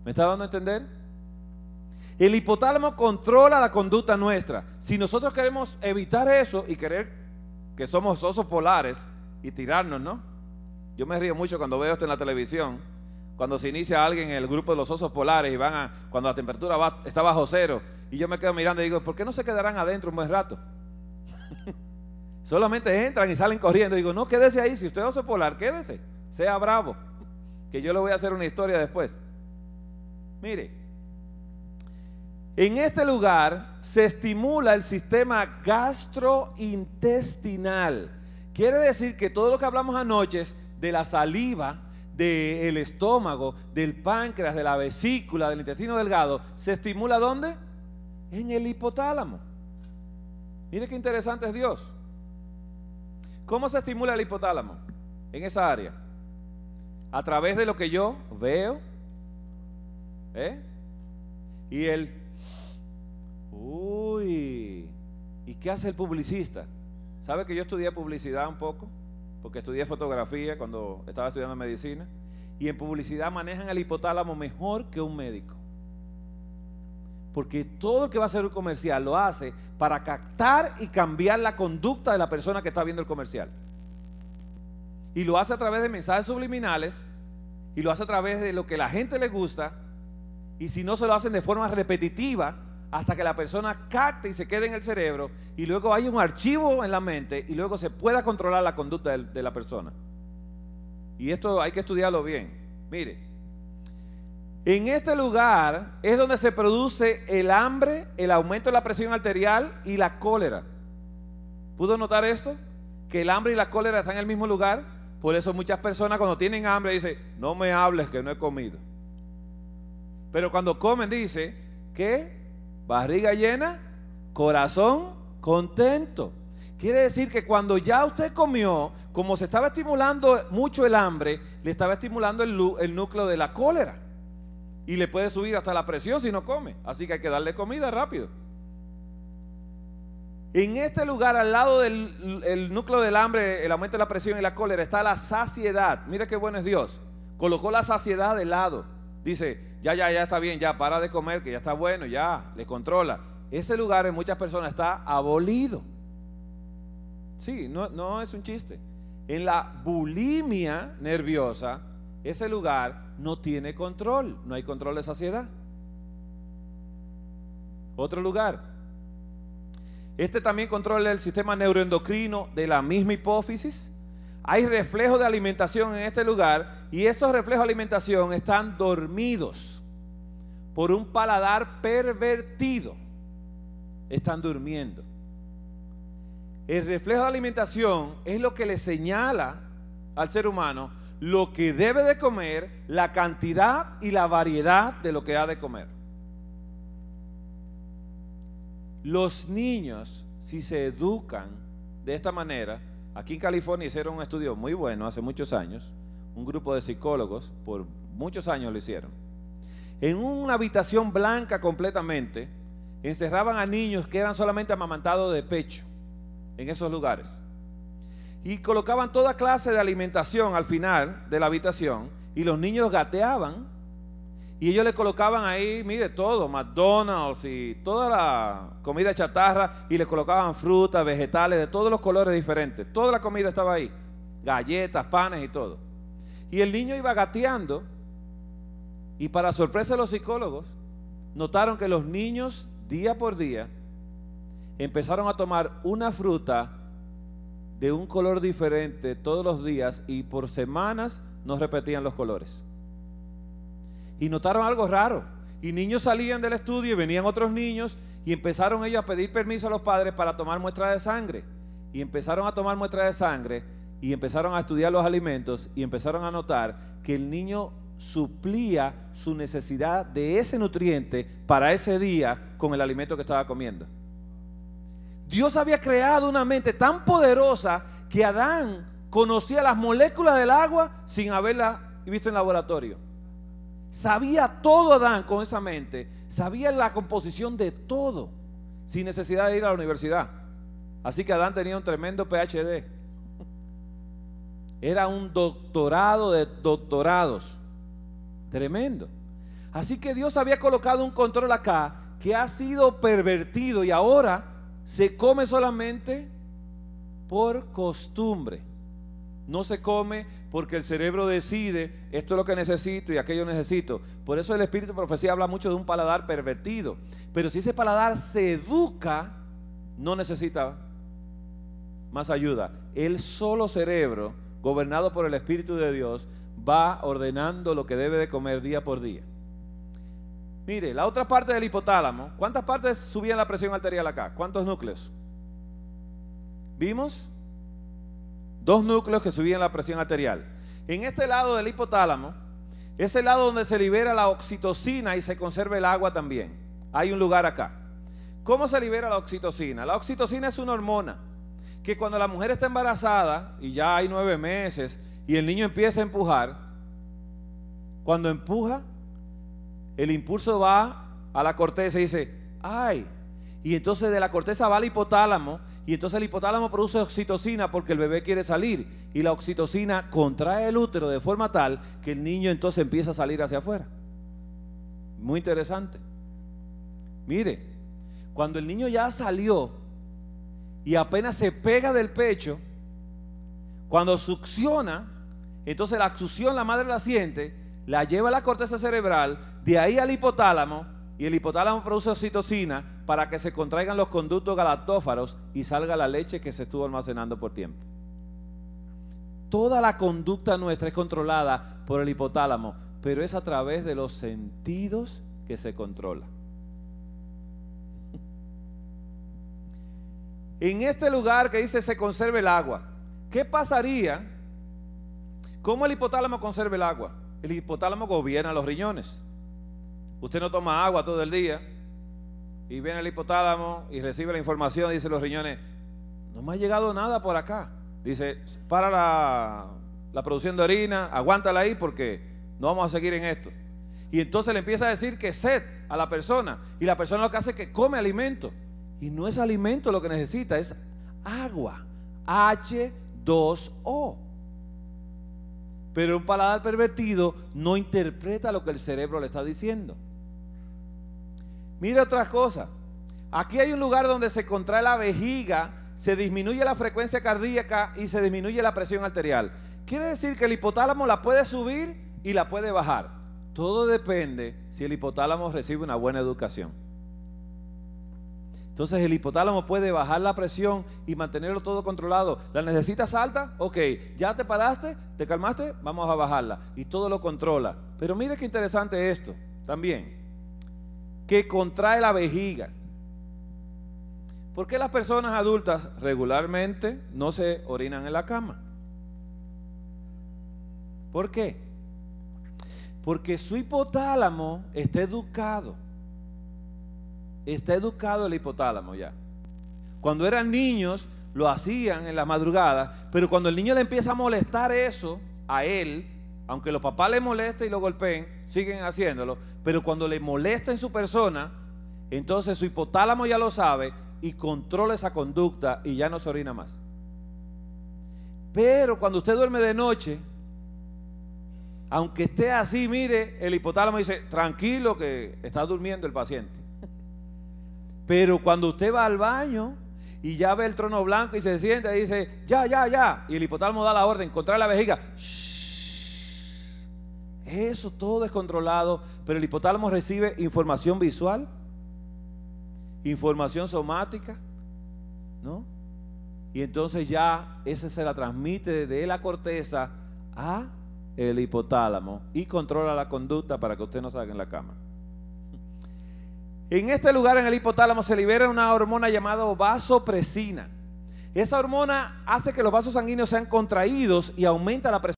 ¿Me está dando a entender? El hipotálamo controla la conducta nuestra. Si nosotros queremos evitar eso y querer que somos osos polares y tirarnos, ¿no? Yo me río mucho cuando veo esto en la televisión, cuando se inicia alguien en el grupo de los osos polares y cuando la temperatura está bajo cero, y yo me quedo mirando y digo, ¿por qué no se quedarán adentro un buen rato? Solamente entran y salen corriendo. Digo, no, quédese ahí, si usted es oso polar, quédese, sea bravo, que yo le voy a hacer una historia después. Mire, en este lugar se estimula el sistema gastrointestinal. Quiere decir que todo lo que hablamos anoche de la saliva, del estómago, del páncreas, de la vesícula, del intestino delgado, ¿se estimula dónde? En el hipotálamo. Mire qué interesante es Dios. ¿Cómo se estimula el hipotálamo en esa área? A través de lo que yo veo, y el ¿y qué hace el publicista? ¿Sabe que yo estudié publicidad un poco? Porque estudié fotografía cuando estaba estudiando medicina. Y en publicidad manejan el hipotálamo mejor que un médico. Porque todo el que va a hacer un comercial lo hace para captar y cambiar la conducta de la persona que está viendo el comercial. Y lo hace a través de mensajes subliminales, y lo hace a través de lo que a la gente le gusta, y si no, se lo hacen de forma repetitiva hasta que la persona capte y se quede en el cerebro, y luego hay un archivo en la mente, y luego se pueda controlar la conducta de la persona. Y esto hay que estudiarlo bien. Mire, en este lugar es donde se produce el hambre, el aumento de la presión arterial y la cólera. ¿Pudo notar esto? Que el hambre y la cólera están en el mismo lugar. Por eso muchas personas cuando tienen hambre dicen, no me hables que no he comido. Pero cuando comen dice que barriga llena, corazón contento. Quiere decir que cuando ya usted comió, como se estaba estimulando mucho el hambre, le estaba estimulando el núcleo de la cólera. Y le puede subir hasta la presión si no come. Así que hay que darle comida rápido. En este lugar, al lado del núcleo del hambre, el aumento de la presión y la cólera, está la saciedad. Mira qué bueno es Dios. Colocó la saciedad de lado. Dice, ya está bien, ya para de comer, que ya está bueno, ya, le controla. Ese lugar en muchas personas está abolido. Sí, no es un chiste. En la bulimia nerviosa, ese lugar no tiene control, no hay control de saciedad. Otro lugar. Este también controla el sistema neuroendocrino de la misma hipófisis. Hay reflejos de alimentación en este lugar y esos reflejos de alimentación están dormidos por un paladar pervertido. Están durmiendo. El reflejo de alimentación es lo que le señala al ser humano lo que debe de comer, la cantidad y la variedad de lo que ha de comer. Los niños, si se educan de esta manera, aquí en California hicieron un estudio muy bueno hace muchos años, un grupo de psicólogos, por muchos años lo hicieron. En una habitación blanca completamente, encerraban a niños que eran solamente amamantados de pecho, en esos lugares. Y colocaban toda clase de alimentación al final de la habitación, y los niños gateaban. Y ellos le colocaban ahí, mire, todo, McDonald's y toda la comida chatarra, y le colocaban frutas, vegetales de todos los colores diferentes. Toda la comida estaba ahí, galletas, panes y todo. Y el niño iba gateando, y para sorpresa de los psicólogos, notaron que los niños, día por día, empezaron a tomar una fruta de un color diferente todos los días, y por semanas no repetían los colores. Y notaron algo raro, y niños salían del estudio y venían otros niños, y empezaron ellos a pedir permiso a los padres para tomar muestras de sangre, y empezaron a tomar muestras de sangre, y empezaron a estudiar los alimentos, y empezaron a notar que el niño suplía su necesidad de ese nutriente para ese día con el alimento que estaba comiendo. Dios había creado una mente tan poderosa que Adán conocía las moléculas del agua sin haberlas visto en laboratorio. Sabía todo Adán con esa mente, sabía la composición de todo, sin necesidad de ir a la universidad. Así que Adán tenía un tremendo PhD. Era un doctorado de doctorados. Tremendo. Así que Dios había colocado un control acá que ha sido pervertido y ahora se come solamente por costumbre. No se come porque el cerebro decide, esto es lo que necesito y aquello necesito. Por eso el espíritu de profecía habla mucho de un paladar pervertido. Pero si ese paladar se educa, no necesita más ayuda. El solo cerebro, gobernado por el Espíritu de Dios, va ordenando lo que debe de comer día por día. Mire, la otra parte del hipotálamo, ¿cuántas partes subían la presión arterial acá? ¿Cuántos núcleos? ¿Vimos? 2 núcleos que subían la presión arterial. En este lado del hipotálamo es el lado donde se libera la oxitocina y se conserva el agua también. Hay un lugar acá. ¿Cómo se libera la oxitocina? La oxitocina es una hormona que cuando la mujer está embarazada y ya hay 9 meses y el niño empieza a empujar, cuando empuja, el impulso va a la corteza y dice, ¡ay! Y entonces de la corteza va al hipotálamo y entonces el hipotálamo produce oxitocina porque el bebé quiere salir y la oxitocina contrae el útero de forma tal que el niño entonces empieza a salir hacia afuera. Muy interesante. Mire, cuando el niño ya salió y apenas se pega del pecho, cuando succiona, entonces la succión la madre la siente, la lleva a la corteza cerebral, de ahí al hipotálamo, y el hipotálamo produce oxitocina para que se contraigan los conductos galactófaros y salga la leche que se estuvo almacenando por tiempo. Toda la conducta nuestra es controlada por el hipotálamo, pero es a través de los sentidos que se controla. En este lugar que dice se conserva el agua, ¿qué pasaría? ¿Cómo el hipotálamo conserva el agua? El hipotálamo gobierna los riñones. Usted no toma agua todo el día y viene el hipotálamo y recibe la información y dice los riñones, no me ha llegado nada por acá. Dice, para la producción de orina, aguántala ahí porque no vamos a seguir en esto. Y entonces le empieza a decir que sed a la persona y la persona lo que hace es que come alimento. Y no es alimento lo que necesita, es agua, H2O. Pero un paladar pervertido no interpreta lo que el cerebro le está diciendo. Mira otra cosa. Aquí hay un lugar donde se contrae la vejiga, se disminuye la frecuencia cardíaca y se disminuye la presión arterial. Quiere decir que el hipotálamo la puede subir y la puede bajar. Todo depende si el hipotálamo recibe una buena educación. Entonces el hipotálamo puede bajar la presión y mantenerlo todo controlado. ¿La necesitas alta? Ok, ya te paraste, te calmaste, vamos a bajarla. Y todo lo controla. Pero mire qué interesante esto también. Que contrae la vejiga. ¿Por qué las personas adultas regularmente no se orinan en la cama? ¿Por qué? Porque su hipotálamo está educado. Está educado el hipotálamo ya. Cuando eran niños lo hacían en las madrugadas, pero cuando el niño le empieza a molestar eso a él, aunque los papás le molesten y lo golpeen, siguen haciéndolo, pero cuando le molesta en su persona, entonces su hipotálamo ya lo sabe y controla esa conducta y ya no se orina más. Pero cuando usted duerme de noche, aunque esté así, mire, el hipotálamo dice, tranquilo que está durmiendo el paciente. Pero cuando usted va al baño y ya ve el trono blanco y se sienta y dice, ya, y el hipotálamo da la orden, contrae la vejiga, shh. Eso todo es controlado, pero el hipotálamo recibe información visual, información somática, ¿no? Y entonces ya esa se la transmite de la corteza a el hipotálamo y controla la conducta para que usted no salga en la cama. En este lugar, en el hipotálamo, se libera una hormona llamada vasopresina. Esa hormona hace que los vasos sanguíneos sean contraídos y aumenta la presión